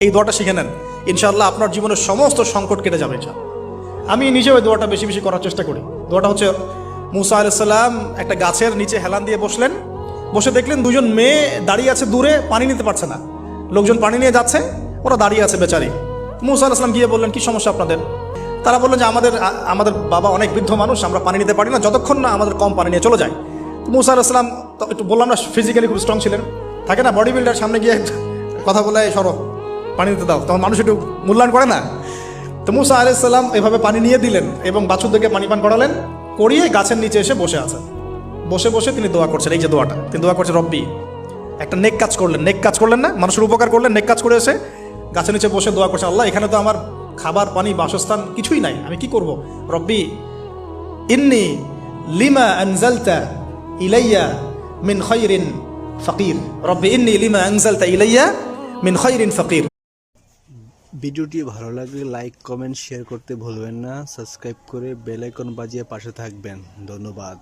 এই দোয়াটা শিখে নেন, ইনশাআল্লাহ আপনার জীবনের সমস্ত সংকট কেটে যাবে। আমি নিজেও এই দোয়াটা বেশি বেশি করার চেষ্টা করি। দোয়াটা হচ্ছে, মুসা আলাইহিস সালাম একটা গাছের নিচে হেলান দিয়ে বসলেন, বসে দেখলেন দুজন মেয়ে দাঁড়িয়ে আছে দূরে, পানি নিতে পারছে না। লোকজন পানি নিয়ে যাচ্ছে, ওরা দাঁড়িয়ে আছে বেচারি। মুসা আলাইহিস সালাম গিয়ে বললেন, কি সমস্যা আপনাদের? তারা বললেন যে আমাদের বাবা অনেক বৃদ্ধ মানুষ, আমরা পানি নিতে পারি না যতক্ষণ না আমাদের কম পানি নিয়ে চলে যায়। মুসা আলাইহিস সালাম একটু বললাম না, ফিজিক্যালি খুব স্ট্রং ছিলেন, থাকে না বডি বিল্ডার, সামনে গিয়ে কথা বলে সরো পানি দিতে দাও, তখন মানুষ একটু মূল্যায়ন করে না। তো মুসা আলাইহিস সালাম এভাবে পানি নিয়ে দিলেন এবং বাছুরদেরকে পানি পান করালেন, করিয়ে গাছের নিচে এসে বসে আছেন। বসে বসে তিনি দোয়া করছেন, এই যে দোয়াটা তিনি দোয়া করছেন, রব্বি, একটা নেক কাজ করলেন, নেক কাজ করলেন না, মানুষের উপকার করলেন, নেক কাজ করে এসে গাছের নিচে বসে দোয়া করছেন, আল্লাহ এখানে তো আমার খাবার পানি বাসস্থান কিছুই নাই, আমি কি করব? রব্বি ইন্নি লিমা আনজালতা ইলাইয়া মিন খায়রিন ফাকির, রব্বি ইন্নি লিমা আনজালতা ইলাইয়া মিন খায়রিন ফাকির। ভিডিওটি ভালো লাগলে লাইক, কমেন্ট, শেয়ার করতে ভুলবেন না। সাবস্ক্রাইব করে বেল আইকন বাজিয়ে পাশে থাকবেন। ধন্যবাদ।